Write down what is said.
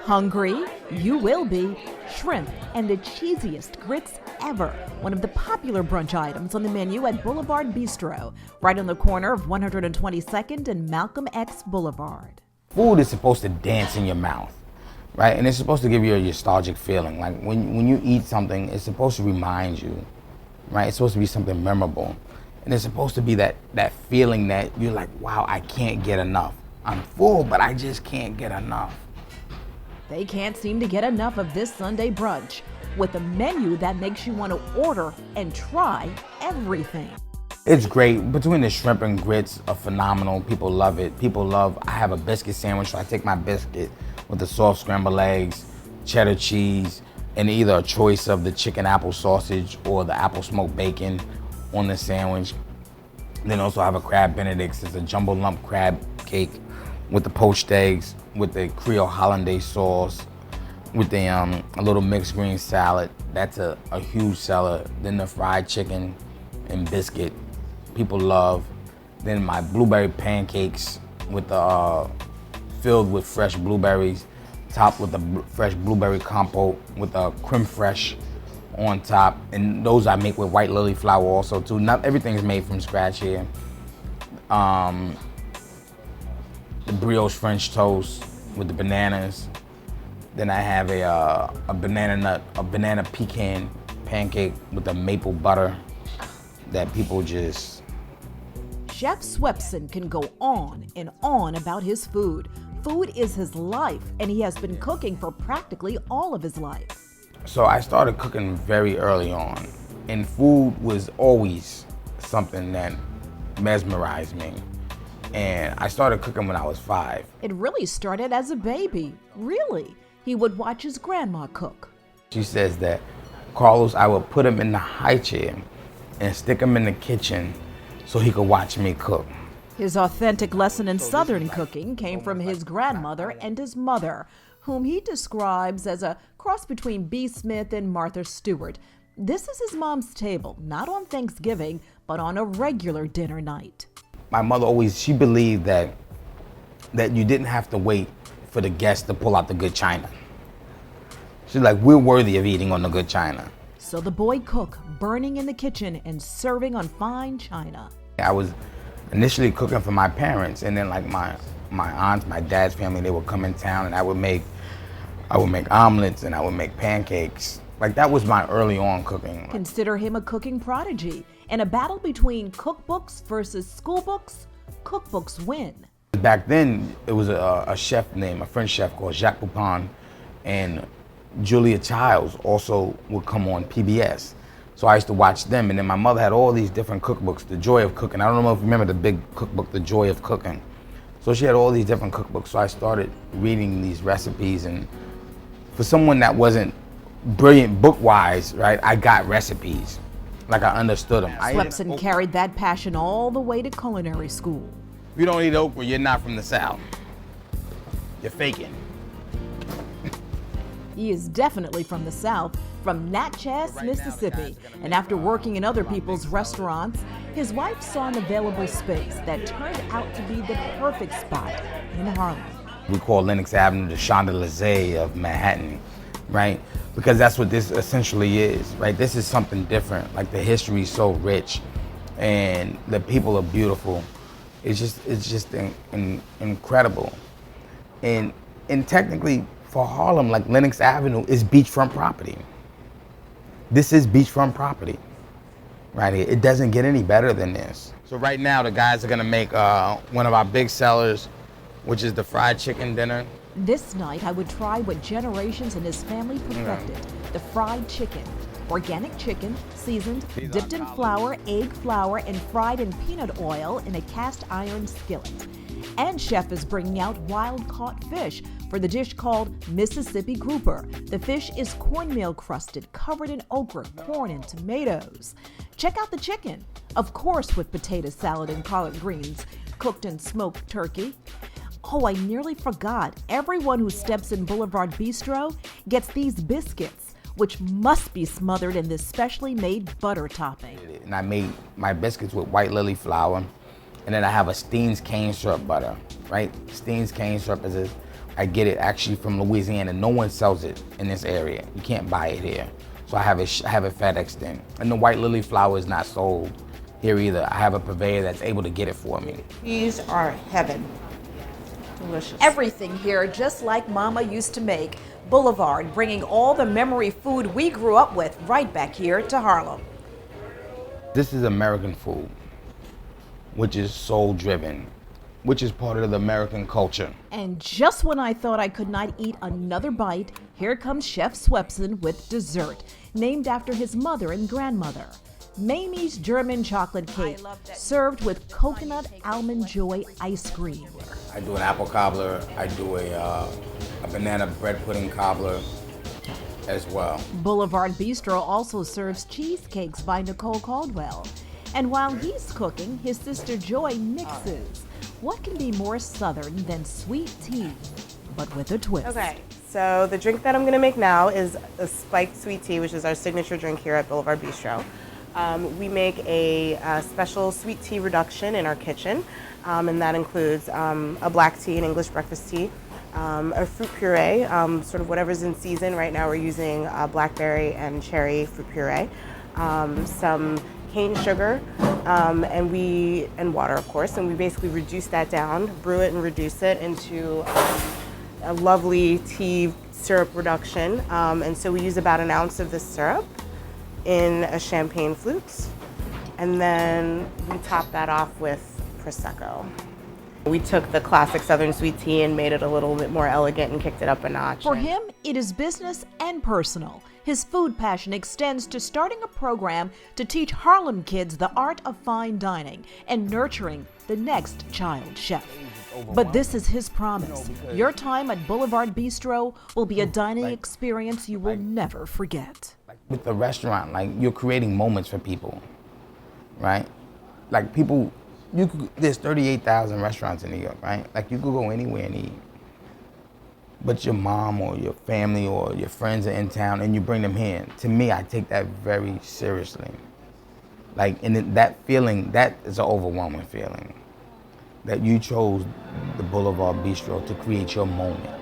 Hungry? You will be. Shrimp and the cheesiest grits ever. One of the popular brunch items on the menu at BLVD Bistro, right on the corner of 122nd and Malcolm X Boulevard. Food is supposed to dance in your mouth, right? And it's supposed to give you a nostalgic feeling. Like when you eat something, it's supposed to remind you, right? It's supposed to be something memorable. And it's supposed to be that feeling that you're like, wow, I can't get enough. I'm full, but I just can't get enough. They can't seem to get enough of this Sunday brunch, with a menu that makes you want to order and try everything. It's great. Between the shrimp and grits are phenomenal. People love it. I have a biscuit sandwich, so I take my biscuit with the soft scrambled eggs, cheddar cheese, and either a choice of the chicken apple sausage or the apple smoked bacon on the sandwich. Then also have a crab benedict. It's a jumbo lump crab cake with the poached eggs, with the Creole hollandaise sauce, with the a little mixed green salad. That's a huge seller. Then the fried chicken and biscuit, people love. Then my blueberry pancakes with the filled with fresh blueberries, topped with the fresh blueberry compote with the creme fraiche on top. And those I make with white lily flour also too. Not everything is made from scratch here. The brioche French toast with the bananas. Then I have a banana pecan pancake with the maple butter that people just... Chef Swepson can go on and on about his food. Food is his life, and he has been cooking for practically all of his life. So I started cooking very early on, and food was always something that mesmerized me. And I started cooking when I was 5. It really started as a baby, really. He would watch his grandma cook. She says that, Carlos, I would put him in the high chair and stick him in the kitchen so he could watch me cook. His authentic lesson in Southern cooking came from his grandmother and his mother, whom he describes as a cross between B. Smith and Martha Stewart. This is his mom's table, not on Thanksgiving, but on a regular dinner night. My mother always, she believed that you didn't have to wait for the guests to pull out the good china. She's like, we're worthy of eating on the good china. So the boy cook, burning in the kitchen and serving on fine china. I was initially cooking for my parents, and then like my aunts, my dad's family, they would come in town, and I would make omelets and I would make pancakes. Like that was my early on cooking. Consider him a cooking prodigy. In a battle between cookbooks versus schoolbooks, cookbooks win. Back then, it was a French chef called Jacques Poupon, and Julia Childs also would come on PBS. So I used to watch them, and then my mother had all these different cookbooks, The Joy of Cooking. I don't know if you remember the big cookbook, The Joy of Cooking. So she had all these different cookbooks, so I started reading these recipes, and for someone that wasn't brilliant book-wise, right, I got recipes, like I understood them. Swepson carried that passion all the way to culinary school. If you don't eat okra, you're not from the South. You're faking. He is definitely from the South, from Natchez, Mississippi. And after working in other people's restaurants, his wife saw an available space that turned out to be the perfect spot in Harlem. We call Lenox Avenue the Champs-Élysées of Manhattan, right? Because that's what this essentially is, right? This is something different. Like the history is so rich, and the people are beautiful. It's just incredible. And technically for Harlem, like Lenox Avenue is beachfront property. This is beachfront property right here. It doesn't get any better than this. So right now the guys are gonna make one of our big sellers, which is the fried chicken dinner. This night I would try what generations in his family perfected, the fried chicken. Organic chicken, seasoned, dipped in flour, egg flour, and fried in peanut oil in a cast iron skillet. And chef is bringing out wild-caught fish for the dish called Mississippi Grouper. The fish is cornmeal crusted, covered in okra, corn, and tomatoes. Check out the chicken, of course with potato salad and collard greens, cooked in smoked turkey. Oh, I nearly forgot. Everyone who steps in BLVD Bistro gets these biscuits, which must be smothered in this specially made butter topping. And I made my biscuits with white lily flour, and then I have a Steen's cane syrup butter, right? Steen's cane syrup is I get it actually from Louisiana. No one sells it in this area. You can't buy it here. So I have it FedExed in. And the white lily flower is not sold here either. I have a purveyor that's able to get it for me. These are heaven. Delicious. Everything here just like Mama used to make. Boulevard, bringing all the memory food we grew up with right back here to Harlem. This is American food, which is soul driven, which is part of the American culture. And just when I thought I could not eat another bite, here comes Chef Swepson with dessert, named after his mother and grandmother. Mamie's German chocolate cake, served with coconut almond joy ice cream. I do an apple cobbler. I do a banana bread pudding cobbler as well. Boulevard Bistro also serves cheesecakes by Nicole Caldwell. And while he's cooking, his sister Joy mixes. What can be more Southern than sweet tea, but with a twist? Okay, so the drink that I'm gonna make now is a spiked sweet tea, which is our signature drink here at Boulevard Bistro. We make a special sweet tea reduction in our kitchen, and that includes a black tea, an English breakfast tea, a fruit puree, sort of whatever's in season. Right now we're using blackberry and cherry fruit puree, some cane sugar, and water, of course, and we basically reduce that down, brew it and reduce it into a lovely tea syrup reduction. And so we use about an ounce of this syrup in a champagne flute, and then we top that off with Prosecco. We took the classic Southern sweet tea and made it a little bit more elegant and kicked it up a notch. For him, it is business and personal. His food passion extends to starting a program to teach Harlem kids the art of fine dining and nurturing the next child chef. But this is his promise. Your time at Boulevard Bistro will be a dining experience you will never forget. With the restaurant, like, you're creating moments for people, right? Like, people, there's 38,000 restaurants in New York, right? Like, you could go anywhere and eat. But your mom or your family or your friends are in town and you bring them here. To me, I take that very seriously. Like, and that feeling, that is an overwhelming feeling. That you chose the Boulevard Bistro to create your moment.